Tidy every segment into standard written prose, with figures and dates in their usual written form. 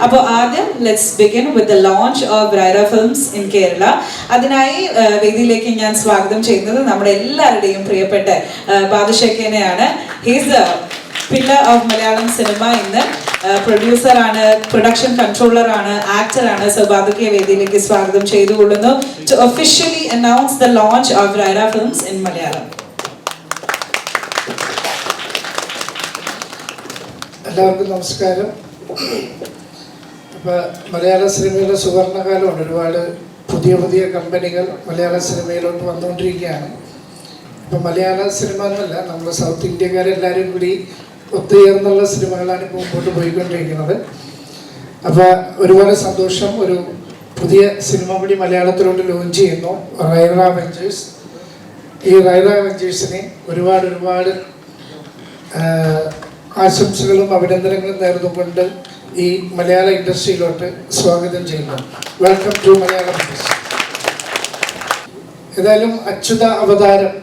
അപ്പോൾ ആദ്യം let's begin with the launch of Raira films in Kerala. അതിനായി വേദിയിലേക്ക് ഞാൻ സ്വാഗതം ചെയ്യുന്നത് നമ്മുടെ എല്ലാവരുടെയും പ്രിയപ്പെട്ട ബാദുഷേഖിനെയാണ്. He's the pillar of Malayalam cinema. ഇന്ന് പ്രൊഡ്യൂസറാണ്, പ്രൊഡക്ഷൻ കൺട്രോളറാണ്, ആക്ടറാണ്. സോ ബാദുക്കെ വേദിയിലേക്ക് സ്വാഗതം ചെയ്തുകൊള്ളുന്നു to officially announce the launch of Raira films in Malayalam. എല്ലാവർക്കും നമസ്കാരം. ഇപ്പോൾ മലയാള സിനിമയുടെ സുവർണകാലമാണ്. ഒരുപാട് പുതിയ പുതിയ കമ്പനികൾ മലയാള സിനിമയിലോട്ട് വന്നുകൊണ്ടിരിക്കുകയാണ്. ഇപ്പം മലയാള സിനിമ എന്നല്ല, നമ്മൾ സൗത്ത് ഇന്ത്യക്കാരെല്ലാവരും കൂടി ഒത്തുചേർന്നുള്ള സിനിമകളാണ് ഇപ്പോൾ മുമ്പോട്ട് പോയിക്കൊണ്ടിരിക്കുന്നത്. അപ്പോൾ ഒരുപാട് സന്തോഷം. ഒരു പുതിയ സിനിമ കൂടി മലയാളത്തിലോട്ട് ലോഞ്ച് ചെയ്യുന്നു, റൈറ വെഞ്ചേഴ്സ്. ഈ റൈറ വെഞ്ചേഴ്സിനെ ഒരുപാട് ആശംസകളും അഭിനന്ദനങ്ങളും നേർന്നുകൊണ്ട് ഈ മലയാള ഇൻഡസ്ട്രിയിലോട്ട് സ്വാഗതം ചെയ്യുന്നു. Welcome to Malayalam industry. ഏതായാലും അച്യുത അവതാരം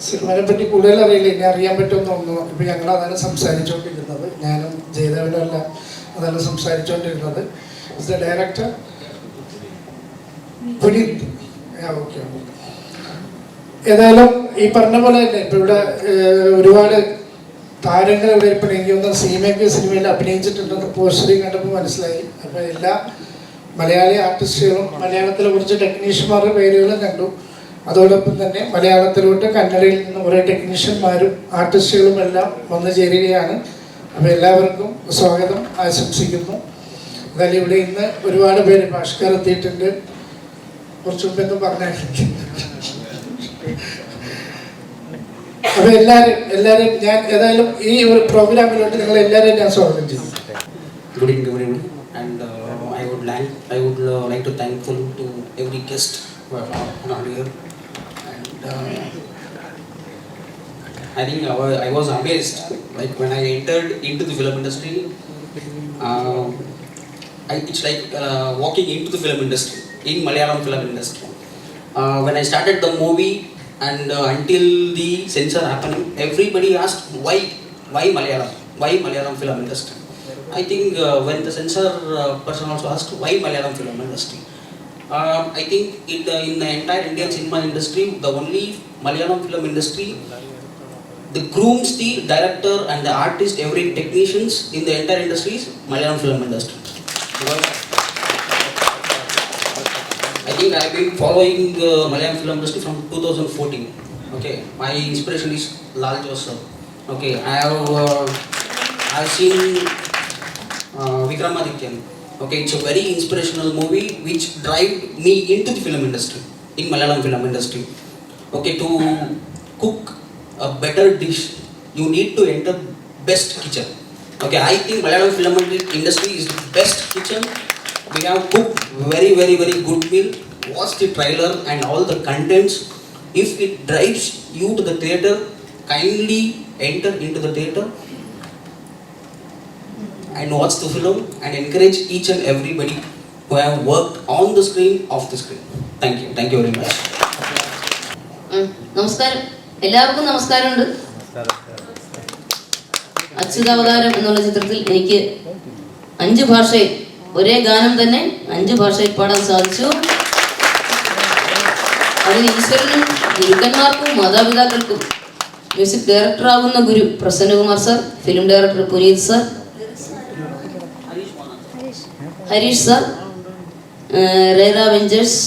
സിനിമയെ പറ്റി കൂടുതൽ അറിയില്ല, ഇനി അറിയാൻ പറ്റുമെന്ന് തോന്നുന്നു. ഇപ്പം ഞങ്ങളതാണ് സംസാരിച്ചുകൊണ്ടിരുന്നത്, ഞാനും ജയദേവനല്ല അതാണ് സംസാരിച്ചുകൊണ്ടിരുന്നത്. Is the director Puneeth. Okay. ഏതായാലും ഈ പറഞ്ഞ പോലെ തന്നെ ഇപ്പം ഇവിടെ ഒരുപാട് താരങ്ങൾ ഇവിടെ ഇപ്പം എനിക്ക് തോന്നുന്ന സീമയ്ക്ക് സിനിമയിൽ അഭിനയിച്ചിട്ടുണ്ടെന്ന് പോസ്റ്ററിൽ കണ്ടപ്പോൾ മനസ്സിലായി. അപ്പോൾ എല്ലാ മലയാളി ആർട്ടിസ്റ്റുകളും മലയാളത്തിലെ കുറച്ച് ടെക്നീഷ്യന്മാരുടെ പേരുകളും കണ്ടു. അതോടൊപ്പം തന്നെ മലയാളത്തിലോട്ട് കന്നഡയിൽ നിന്ന് കുറേ ടെക്നീഷ്യന്മാരും ആർട്ടിസ്റ്റുകളും എല്ലാം വന്നു ചേരുകയാണ്. അപ്പോൾ എല്ലാവർക്കും സ്വാഗതം ആശംസിക്കുന്നു. എന്നാലും ഇവിടെ ഇന്ന് ഒരുപാട് പേര് ഭാഷക്കാർ എത്തിയിട്ടുണ്ട്. കുറച്ച് മുമ്പെന്ന് പറഞ്ഞാൽ അപ്പോൾ എല്ലാവരും ഞാൻ ഏതായാലും ഈ ഒരു പ്രോഗ്രാമിലോട്ട് നിങ്ങൾ എല്ലാവരെയും ഞാൻ സ്വാഗതം ചെയ്തു. Good evening, and I would like to thankful to every guest who have come here, and I think I was amazed, like when I entered into the film industry. It's like walking into the film industry, in Malayalam film industry. When I started the movie, and until the censor happening, everybody asked why Malayalam film industry. I think when the censor person also asked why Malayalam film industry, I think in the entire Indian cinema industry, the only Malayalam film industry, the grooms the director and the artist, every technicians in the entire industry is Malayalam film industry. I think I have been following Malayalam film industry from 2014. Okay, my inspiration is Lal Joseph. Okay, I have seen Vikramadityan. Okay, it's a very inspirational movie which drive me into the film industry, in Malayalam film industry. Okay, to cook a better dish, you need to enter best kitchen. Okay, I think Malayalam film industry is the best kitchen. We have cooked very good meal. Watch the trailer and all the contents. If it drives you to the theater, kindly enter into the theater and watch the film and encourage each and everybody who have worked on the screen, off the screen. Thank you very much. നമസ്കാരം, എല്ലാവർക്കും നമസ്കാരമുണ്ട്. അച്യുതാവതാരം എന്നുള്ള ചിത്രത്തിൽ എനിക്ക് 5 ഭാഷയിൽ ഒരേ ഗാനം തന്നെ 5 ഭാഷയിൽ പാടാൻ സാധിച്ചു. അതിന് ഈശ്വരനും ഗുരുക്കന്മാർക്കും മാതാപിതാക്കൾക്കും, മ്യൂസിക് ഡയറക്ടറാകുന്ന Guru Prasannakumar sir, film director Puneeth sir, Harish sir, Raira ventures,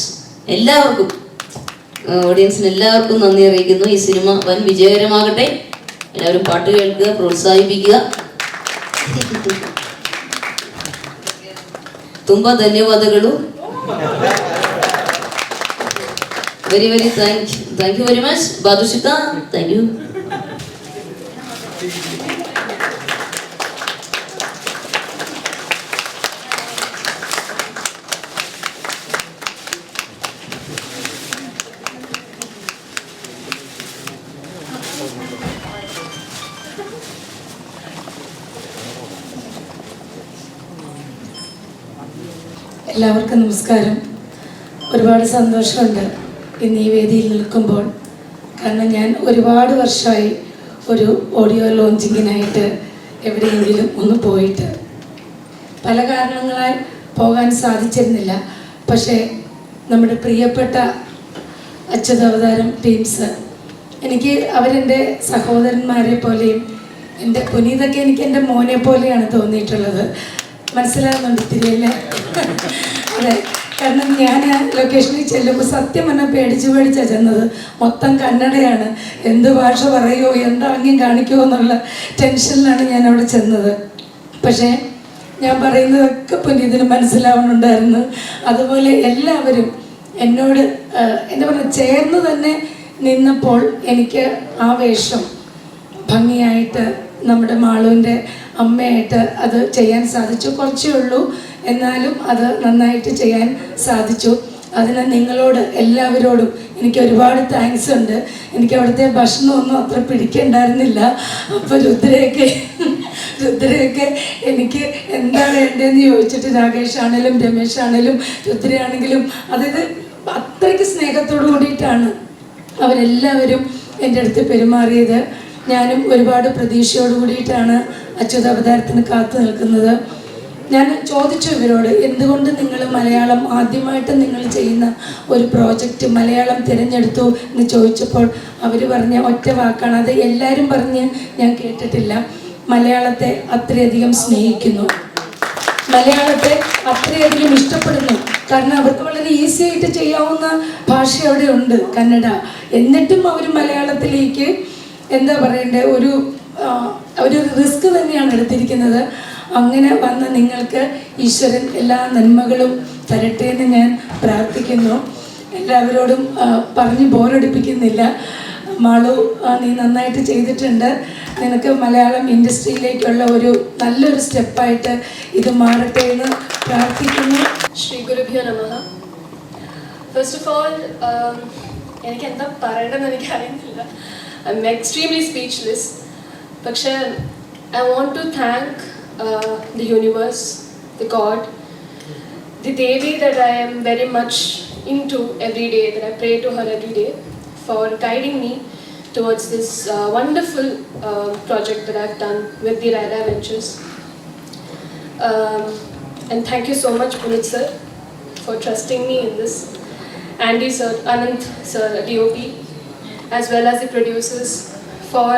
എല്ലാവർക്കും, ഓഡിയൻസിന് എല്ലാവർക്കും നന്ദി അറിയിക്കുന്നു. ഈ സിനിമ വൻ വിജയകരമാകട്ടെ. എല്ലാവരും പാട്ട് കേൾക്കുക, പ്രോത്സാഹിപ്പിക്കുക. ತುಂಬ ಧನ್ಯವಾದಗಳು. very thank you very much Badushika. Thank you. എല്ലാവർക്കും നമസ്കാരം. ഒരുപാട് സന്തോഷമുണ്ട് ഇന്ന് ഈ വേദിയിൽ നിൽക്കുമ്പോൾ. കാരണം ഞാൻ ഒരുപാട് വർഷമായി ഒരു ഓഡിയോ ലോഞ്ചിങ്ങിനായിട്ട് എവിടെയെങ്കിലും ഒന്ന് പോയിട്ട് പല കാരണങ്ങളാൽ പോകാൻ സാധിച്ചിരുന്നില്ല. പക്ഷേ നമ്മുടെ പ്രിയപ്പെട്ട അച്യുതാവതാരം ടീംസ്, എനിക്ക് അവരെൻ്റെ സഹോദരന്മാരെ പോലെയും എൻ്റെ പുനീതൊക്കെ എനിക്ക് എൻ്റെ മോനെ പോലെയാണ് തോന്നിയിട്ടുള്ളത്. മനസ്സിലാകുന്നുണ്ട് തിരിയല്ലേ? അതെ, കാരണം ഞാൻ ലൊക്കേഷനിൽ ചെല്ലുമ്പോൾ സത്യം പറഞ്ഞാൽ പേടിച്ചാണ് ചെന്നത്. മൊത്തം കന്നഡയാണ്, എന്ത് ഭാഷ പറയുമോ, എന്താണെങ്കിലും കാണിക്കുമോ എന്നുള്ള ടെൻഷനിലാണ് ഞാൻ അവിടെ ചെന്നത്. പക്ഷേ ഞാൻ പറയുന്നതൊക്കെ പുനീതിന് മനസ്സിലാവുന്നുണ്ടായിരുന്നു. അതുപോലെ എല്ലാവരും എന്നോട് എന്താ പറയുക, ചേർന്ന് തന്നെ നിന്നപ്പോൾ എനിക്ക് ആ വേഷം ഭംഗിയായിട്ട് നമ്മുടെ മാളുവിൻ്റെ അമ്മയായിട്ട് അത് ചെയ്യാൻ സാധിച്ചു. കുറച്ചേ ഉള്ളൂ, എന്നാലും അത് നന്നായിട്ട് ചെയ്യാൻ സാധിച്ചു. അതിന് നിങ്ങളോട് എല്ലാവരോടും എനിക്ക് ഒരുപാട് താങ്ക്സ് ഉണ്ട്. എനിക്ക് അവിടുത്തെ ഭക്ഷണമൊന്നും അത്ര പിടിക്കണ്ടായിരുന്നില്ല. അപ്പോൾ രുദ്രയൊക്കെ എനിക്ക് എന്താ വേണ്ടതെന്ന് ചോദിച്ചിട്ട് രാകേഷ് ആണെങ്കിലും രമേശ് ആണെങ്കിലും രുദ്രയാണെങ്കിലും അതായത് അത്രയ്ക്ക് സ്നേഹത്തോടു കൂടിയിട്ടാണ് അവരെല്ലാവരും എൻ്റെ അടുത്ത് പെരുമാറിയത്. ഞാനും ഒരുപാട് പ്രതീക്ഷയോട് കൂടിയിട്ടാണ് അച്യുതാവതാരത്തിന് കാത്തു നിൽക്കുന്നത്. ഞാൻ ചോദിച്ചു ഇവരോട്, എന്തുകൊണ്ട് നിങ്ങൾ മലയാളം ആദ്യമായിട്ട് നിങ്ങൾ ചെയ്യുന്ന ഒരു പ്രോജക്റ്റ് മലയാളം തിരഞ്ഞെടുത്തു എന്ന് ചോദിച്ചപ്പോൾ അവർ പറഞ്ഞ ഒറ്റ വാക്കാണ്, അത് എല്ലാവരും പറഞ്ഞ് ഞാൻ കേട്ടിട്ടില്ല, മലയാളത്തെ അത്രയധികം സ്നേഹിക്കുന്നു, മലയാളത്തെ അത്രയധികം ഇഷ്ടപ്പെടുന്നു. കാരണം അവർക്ക് വളരെ ഈസി ആയിട്ട് ചെയ്യാവുന്ന ഭാഷ അവിടെ ഉണ്ട്, കന്നഡ. എന്നിട്ടും അവർ മലയാളത്തിലേക്ക് എന്താ പറയണ്ടേ, ഒരു റിസ്ക് തന്നെയാണ് എടുത്തിരിക്കുന്നത്. അങ്ങനെ വന്ന നിങ്ങൾക്ക് ഈശ്വരൻ എല്ലാ നന്മകളും തരട്ടെ എന്ന് ഞാൻ പ്രാർത്ഥിക്കുന്നു. എല്ലാവരോടും പറഞ്ഞ് ബോറടിപ്പിക്കുന്നില്ല. മാളു, നീ നന്നായിട്ട് ചെയ്തിട്ടുണ്ട്. നിനക്ക് മലയാളം ഇൻഡസ്ട്രിയിലേക്കുള്ള ഒരു നല്ലൊരു സ്റ്റെപ്പായിട്ട് ഇത് മാറട്ടെ എന്ന് പ്രാർത്ഥിക്കുന്നു. ശ്രീ ഗുരുഭ്യോ നമഃ. ഫസ്റ്റ് ഓഫ് ഓൾ, എനിക്ക് എന്താ പറയണമെന്ന് എനിക്ക് അറിയുന്നില്ല. I am extremely speechless. പക്ഷേ I want to thank the universe, the God, the Devi that I am very much into every day, that I pray to her every day, for guiding me towards this wonderful project that I've done with the Raira Ventures. And thank you so much, Punit sir, for trusting me in this. Andy sir, Anant sir, DOP, as well as the producers, for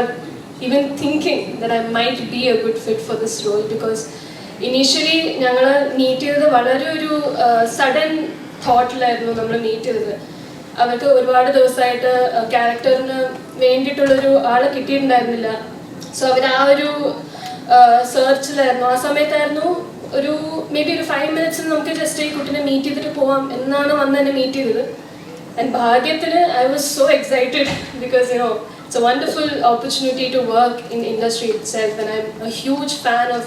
even thinking that I might be a good fit for this role, because initially ഞങ്ങൾ meet ചെയ്തത് വളരെ ഒരു sudden തോട്ടിലായിരുന്നു നമ്മൾ meet ചെയ്തത്. അവർക്ക് ഒരുപാട് ദിവസമായിട്ട് ക്യാരക്ടറിന് വേണ്ടിയിട്ടുള്ളൊരു ആളെ കിട്ടിയിട്ടുണ്ടായിരുന്നില്ല. സോ അവർ ആ ഒരു സെർച്ചിലായിരുന്നു. ആ സമയത്തായിരുന്നു ഒരു മേ ബി ഒരു 5 minutes നമുക്ക് ജസ്റ്റ് ഈ കുട്ടീനെ മീറ്റ് ചെയ്തിട്ട് പോവാം എന്നാണ് വന്ന് എന്നെ മീറ്റ് ചെയ്തത്. ആൻഡ് ഭാഗ്യത്തിന് I was so excited because it's a wonderful opportunity to work in the industry itself, and I'm a huge fan of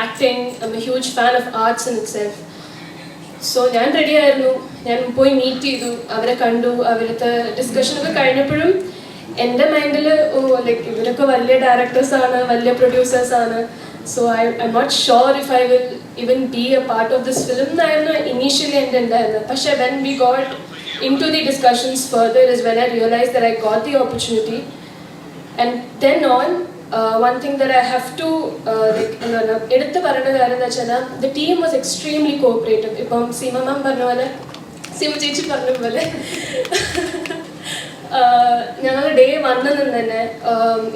acting. I'm a huge fan of arts in itself. So ഞാൻ ready ആയിരുന്നു. ഞാൻ പോയി meet ചെയ്തു, അവരെ കണ്ടു. അവരുടെ ഡിസ്കഷനൊക്കെ കഴിഞ്ഞപ്പോഴും എൻ്റെ മൈൻഡിൽ ലൈക്ക് ഇവരൊക്കെ വലിയ ഡയറക്ടേഴ്സാണ്, വലിയ പ്രൊഡ്യൂസേഴ്സാണ്. So I'm not sure if I will even be a part of this film എന്നായിരുന്നു ഇനീഷ്യലി എൻ്റെ ഉണ്ടായിരുന്നത്. പക്ഷേ when we got into the discussions further is when I realized that I got the opportunity. And then on, one thing that I have to എടുത്ത് പറയുന്ന കാര്യം എന്ന് വെച്ചാൽ, the team was extremely cooperative. ഇപ്പം സീമ മാം പറഞ്ഞ പോലെ, സീമ ചേച്ചി പറഞ്ഞ പോലെ ഞങ്ങൾ ഡേ 1 നിന്ന് തന്നെ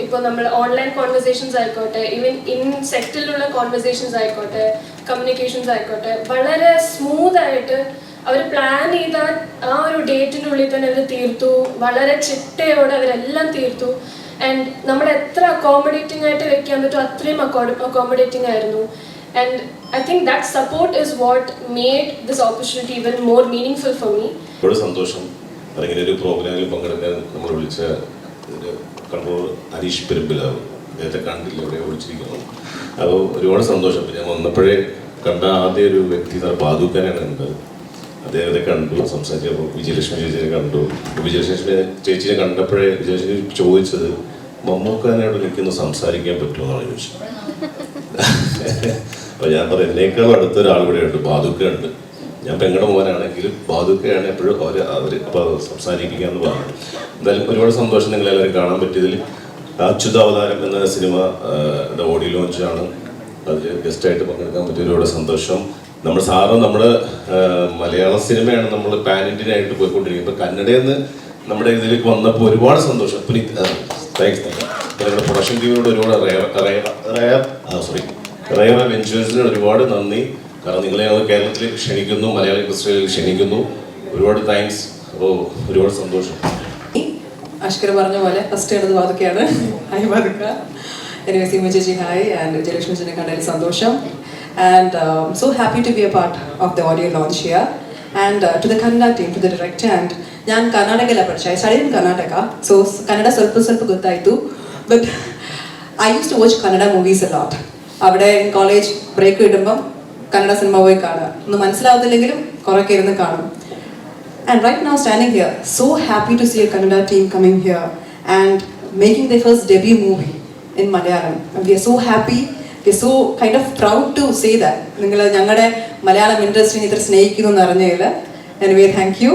ഇപ്പോൾ നമ്മൾ ഓൺലൈൻ കോൺവെർസേഷൻസ് ആയിക്കോട്ടെ, ഈവൻ ഇൻ സെറ്റിലുള്ള കോൺവെർസേഷൻസ് ആയിക്കോട്ടെ, കമ്മ്യൂണിക്കേഷൻസ് ആയിക്കോട്ടെ, വളരെ സ്മൂത്തായിട്ട് അവർ പ്ലാൻ ചെയ്ത ആ ഒരു ഡേറ്റിൻ്റെ ഉള്ളിൽ തന്നെ അവർ തീർത്തു. വളരെ ചിട്ടയോടെ അവരെല്ലാം തീർത്തു. ആൻഡ് നമ്മൾ എത്ര അക്കോമഡേറ്റിംഗ് ആയിട്ട് വെക്കാൻ പറ്റുമോ അത്രയും അക്കോമഡേറ്റിംഗ് ആയിരുന്നു. And I think that support is what made this opportunity even more meaningful for me. ഒരുപാട് സന്തോഷം ഇങ്ങനെ ഒരു പ്രോഗ്രാമിൽ പങ്കെടുക്കാൻ നമ്മൾ വിളിച്ച കൺട്രോളർ ഹരീഷ് പെരുമ്പിലാവ്, അദ്ദേഹത്തെ കണ്ടില്ല, ഇവിടെ വിളിച്ചിരിക്കുന്നു. അപ്പോൾ ഒരുപാട് സന്തോഷം. ഞാൻ വന്നപ്പോഴേ കണ്ട ആദ്യ ഒരു വ്യക്തി ബാദുക്കാനാണ് കണ്ടത്. അദ്ദേഹത്തെ കണ്ടു, സംസാരിച്ചപ്പോൾ വിജയലക്ഷ്മി ചേച്ചിയെ കണ്ടു. വിജയലക്ഷ്മി ചേച്ചിയെ കണ്ടപ്പോഴേ വിജയലക്ഷ്മി ചോദിച്ചത്, മമ്മൂക്കാനോട് എനിക്കൊന്ന് സംസാരിക്കാൻ പറ്റുമോ എന്നാണ് ചോദിച്ചത്. അപ്പോൾ ഞാൻ പറഞ്ഞു, എന്നേക്കാളും അടുത്തൊരാൾ ഇവിടെ ഉണ്ട്, ബാദുക്ക ഉണ്ട്. ഞാൻ പെങ്ങളുടെ മോനാണെങ്കിലും ബാദുക്കയാണ് എപ്പോഴും അവർ അപ്പോൾ സംസാരിപ്പിക്കാമെന്ന് പറഞ്ഞു. എന്തായാലും ഒരുപാട് സന്തോഷം നിങ്ങളെല്ലാവരും കാണാൻ പറ്റിയതിൽ. അച്യുതാവതാരം എന്ന സിനിമ ഓഡിയോ ലോഞ്ചാണ് അതിൽ ഗസ്റ്റായിട്ട് പങ്കെടുക്കാൻ പറ്റിയ ഒരുപാട് സന്തോഷം. നമ്മൾ സാറ് നമ്മുടെ മലയാള സിനിമയാണ് നമ്മൾ പാൻ ഇന്ത്യനായിട്ട് പോയിക്കൊണ്ടിരിക്കുന്നത്. ഇപ്പോൾ കന്നഡയിൽ നിന്ന് നമ്മുടെ ഇതിലേക്ക് വന്നപ്പോൾ ഒരുപാട് സന്തോഷം. താങ്ക്സ്. നിങ്ങളുടെ പ്രൊഡക്ഷൻ ടീമിനോട് ഒരുപാട് റയർ വെഞ്ചേഴ്സിന് ഒരുപാട് നന്ദി. കാരണം നിങ്ങളെ ഞങ്ങൾ കേരളത്തിലേക്ക് ക്ഷണിക്കുന്നു, മലയാള ഇൻഡസ്ട്രിയിലേക്ക് ക്ഷണിക്കുന്നു. ഒരുപാട് താങ്ക്സ്. അപ്പോൾ ഒരുപാട് സന്തോഷം. അഷ്കർ പറഞ്ഞ പോലെ ഫസ്റ്റ് കണ്ടത് ബാധുക്കയാണ്. ഹായ് ബാധുക്ക. എനിവേ സീമ ചേച്ചി ഹായ്, ആൻഡ് ജയലക്ഷ്മി ചേച്ചിനെ കണ്ടതിൽ സന്തോഷം. And so happy to be a part of the audio launch here. And to the Kannada team, to the director, and ഞാൻ കർണാടകയിലാണ് പഠിച്ചത്. I studied in Karnataka, so Kannada ಸ್ವಲ್ಪ ಗೊತ್ತಾಯಿತು. But I used to watch Kannada movies a lot. അവിടെ college break കിട്ടുമ്പം Kannada cinema പോയി കാണുക. ഒന്നും മനസ്സിലാവത്തില്ലെങ്കിലും കുറേയൊക്കെ ഇരുന്ന് കാണും. And right now standing here, so happy to see a Kannada team coming here and making their first debut movie in Malayalam. And we are so happy. We're so kind of proud to say that. നിങ്ങൾ ഞങ്ങളുടെ മലയാളം ഇൻഡസ്ട്രീനെ ഇത്ര സ്നേഹിക്കുന്നു എന്ന് അറിഞ്ഞതിൽ. Anyway, thank you.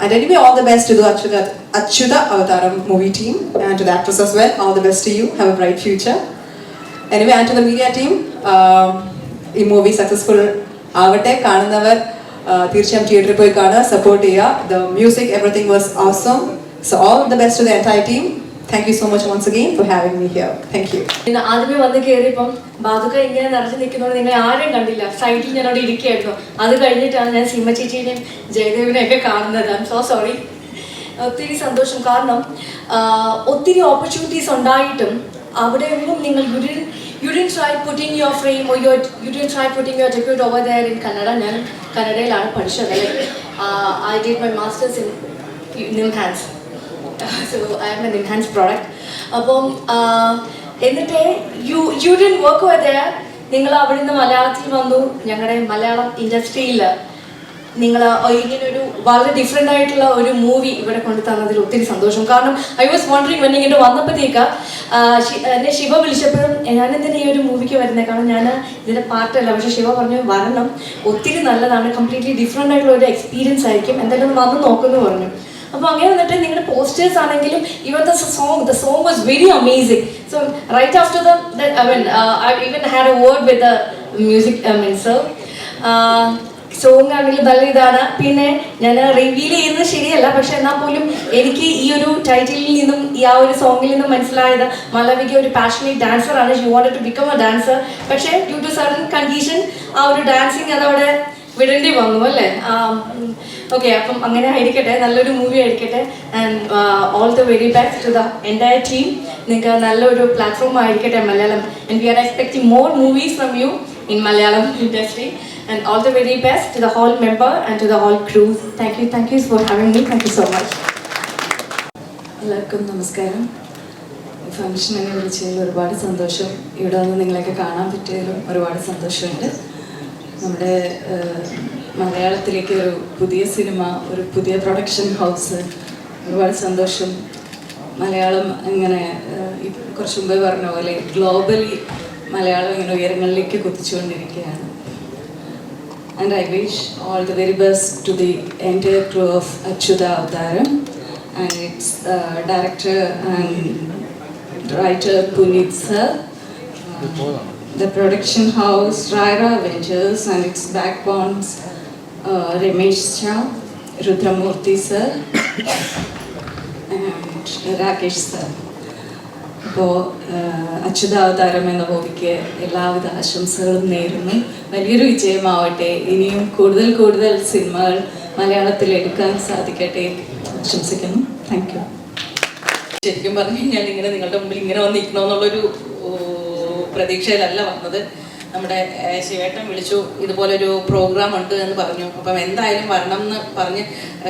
And anyway, all the best to the Achyuta Avataram movie team and to the actress as well. All the best to you. Have a bright future. Anyway, and to the media team, ഈ movie successful ആവട്ടെ. കാണുന്നവർ തീർച്ചയായും തിയേറ്ററിൽ പോയി കാണുക, support ചെയ്യുക. The music, everything was awesome. So all the best to the entire team. Thank you so much once again for having me here. Thank you. ആദ്യമേ വന്ന് കയറിയപ്പം ബാധുക്ക ഇങ്ങനെ നിറഞ്ഞു നിൽക്കുന്നതുകൊണ്ട് നിങ്ങൾ ആരെയും കണ്ടില്ല. സൈഡിൽ ഞാൻ അവിടെ ഇരിക്കുകയായിരുന്നു. അത് കഴിഞ്ഞിട്ടാണ് ഞാൻ സീമ ചേച്ചീനെയും ജയദേവിനെയൊക്കെ കാണുന്നത്. I M so sorry. ഒത്തിരി സന്തോഷം. കാരണം ഒത്തിരി ഓപ്പർച്യൂണിറ്റീസ് ഉണ്ടായിട്ടും അവിടെ ഒന്നും നിങ്ങൾ you didn't try putting your frame or you didn't try putting your debut over there in Kannada. ഞാൻ കന്നഡയിലാണ് പഠിച്ചത്. I did my masters in NIMHANS. So I am an enhanced product. അപ്പം എന്നിട്ട് you didn't work over there. നിങ്ങൾ അവിടെ നിന്ന് മലയാളത്തിൽ വന്നു. ഞങ്ങളുടെ മലയാളം ഇൻഡസ്ട്രിയിൽ നിങ്ങൾ ഇങ്ങനൊരു വളരെ ഡിഫറെൻ്റ് ആയിട്ടുള്ള ഒരു മൂവി ഇവിടെ കൊണ്ടു തന്നതിൽ ഒത്തിരി സന്തോഷം. കാരണം ഐ വാസ് വണ്ടറിങ് when ഇങ്ങോട്ട് വന്നപ്പോഴത്തേക്ക് എന്നെ ശിവ വിളിച്ചപ്പോഴും ഞാനെന്തിനാ ഈ ഒരു മൂവിക്ക് വരുന്നത്, കാരണം ഞാൻ ഇതിൻ്റെ പാർട്ടല്ല. പക്ഷേ ശിവ പറഞ്ഞു വരണം, ഒത്തിരി നല്ലതാണ്, കംപ്ലീറ്റ്ലി ഡിഫറെൻ്റ് ആയിട്ടുള്ള ഒരു എക്സ്പീരിയൻസ് ആയിരിക്കും, എന്തായാലും വന്ന് നോക്കുമെന്ന് പറഞ്ഞു. അപ്പോൾ അങ്ങനെ വന്നിട്ട് നിങ്ങളുടെ പോസ്റ്റേഴ്സ് ആണെങ്കിലും even the song was very amazing. So right after I even had a word with the music sir. Song ആണെങ്കിലും നല്ല ഇതാണ്. പിന്നെ ഞാൻ റിവീൽ ചെയ്യുന്നത് ശരിയല്ല, പക്ഷെ എന്നാൽ പോലും എനിക്ക് ഈ ഒരു ടൈറ്റിലിൽ നിന്നും ഈ ആ ഒരു സോങ്ങിൽ നിന്നും മനസ്സിലായത് മലവിക ഒരു പാഷനേറ്റ് ഡാൻസർ ആണ്. She wanted to become a dancer. പക്ഷേ ഡ്യൂ ടു സർട്ടൻ കണ്ടീഷൻ ആ ഒരു ഡാൻസിങ് അതവിടെ വിടേണ്ടി വന്നു അല്ലേ. ഓക്കെ, അപ്പം അങ്ങനെ ആയിരിക്കട്ടെ, നല്ലൊരു മൂവി ആയിരിക്കട്ടെ. And all the very best to the entire team. നിങ്ങൾക്ക് നല്ലൊരു പ്ലാറ്റ്ഫോം ആയിരിക്കട്ടെ Malayalam. And we are expecting more movies from you in Malayalam industry, and all the very best to the whole member and to the whole crew. Thank you for having me. Thank you so much. എല്ലാവർക്കും നമസ്കാരം. ഫംഗ്ഷനെ വിളിച്ചതിൽ ഒരുപാട് സന്തോഷം. ഇവിടെ വന്ന് നിങ്ങളെയൊക്കെ കാണാൻ പറ്റിയതിലും ഒരുപാട് സന്തോഷമുണ്ട്. നമ്മുടെ മലയാളത്തിലേക്ക് ഒരു പുതിയ സിനിമ, ഒരു പുതിയ പ്രൊഡക്ഷൻ ഹൗസ്, ഒരുപാട് സന്തോഷം. മലയാളം ഇങ്ങനെ കുറച്ച് മുമ്പേ പറഞ്ഞ പോലെ ഗ്ലോബലി മലയാളം ഇങ്ങനെ ഉയരങ്ങളിലേക്ക് കുതിച്ചുകൊണ്ടിരിക്കുകയാണ്. And I wish all the very best to the entire crew of Achyutha Avatharam and its director and writer Puneeth sir, the production house Raira Ventures and its backbones Ramesh Shah, Rudramurthy sir and Rakesh sir. അപ്പോൾ അച്യുത അവതാരം എന്ന മൂവിക്ക് എല്ലാവിധ ആശംസകളും നേരുന്നു. വലിയൊരു വിജയമാവട്ടെ. ഇനിയും കൂടുതൽ കൂടുതൽ സിനിമകൾ മലയാളത്തിൽ എടുക്കാൻ സാധിക്കട്ടെ ആശംസിക്കുന്നു. Thank you. ശരിക്കും പറഞ്ഞു കഴിഞ്ഞാൽ ഇങ്ങനെ നിങ്ങളുടെ മുമ്പിൽ ഇങ്ങനെ വന്നിരിക്കണമെന്നുള്ളൊരു പ്രതീക്ഷയിലല്ല വന്നത്. നമ്മുടെ ശിവേട്ടൻ വിളിച്ചു, ഇതുപോലൊരു പ്രോഗ്രാം ഉണ്ട് എന്ന് പറഞ്ഞു. അപ്പം എന്തായാലും വരണം എന്ന് പറഞ്ഞ്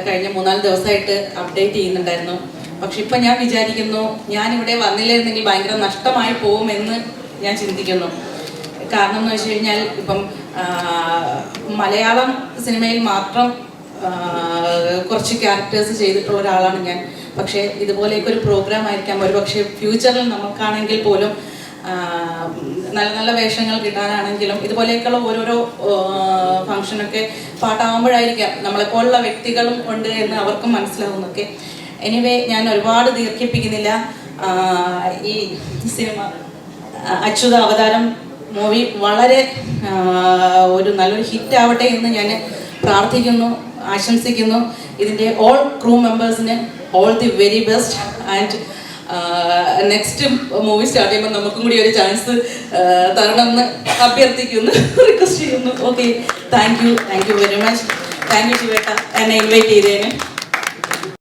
കഴിഞ്ഞ 3-4 ദിവസമായിട്ട് അപ്ഡേറ്റ് ചെയ്യുന്നുണ്ടായിരുന്നു. പക്ഷെ ഇപ്പം ഞാൻ വിചാരിക്കുന്നു, ഞാനിവിടെ വന്നില്ലായിരുന്നെങ്കിൽ ഭയങ്കര നഷ്ടമായി പോകുമെന്ന് ഞാൻ ചിന്തിക്കുന്നു. കാരണം എന്ന് വെച്ച് കഴിഞ്ഞാൽ ഇപ്പം മലയാളം സിനിമയിൽ മാത്രം കുറച്ച് ക്യാരക്ടേഴ്സ് ചെയ്തിട്ടുള്ള ഒരാളാണ് ഞാൻ. പക്ഷേ ഇതുപോലെയൊക്കെ ഒരു പ്രോഗ്രാം ആയിരിക്കാം ഒരു പക്ഷേ ഫ്യൂച്ചറിൽ നമുക്കാണെങ്കിൽ പോലും നല്ല നല്ല വേഷങ്ങൾ കിട്ടാനാണെങ്കിലും ഇതുപോലെയൊക്കെയുള്ള ഓരോരോ ഫംഗ്ഷനൊക്കെ പാട്ടാകുമ്പോഴായിരിക്കാം നമ്മളെപ്പോലുള്ള വ്യക്തികളും ഉണ്ട് എന്ന് അവർക്കും മനസ്സിലാവുന്നൊക്കെ. എനിവേ, ഞാൻ ഒരുപാട് ദീർഘിപ്പിക്കുന്നില്ല. ഈ സിനിമ അച്യുത അവതാരം മൂവി വളരെ ഒരു നല്ലൊരു ഹിറ്റ് ആവട്ടെ എന്ന് ഞാൻ പ്രാർത്ഥിക്കുന്നു, ആശംസിക്കുന്നു. ഇതിൻ്റെ ഓൾ ക്രൂ മെമ്പേഴ്സിന് all the very best. And next movie start ചെയ്യുമ്പോൾ നമുക്കും കൂടി ഒരു ചാൻസ് തരണമെന്ന് അഭ്യർത്ഥിക്കുന്നു, റിക്വസ്റ്റ് ചെയ്യുന്നു. Okay, thank you very much. Thank you ശിവേട്ട എന്നെ ഇൻവൈറ്റ് ചെയ്തതിന്.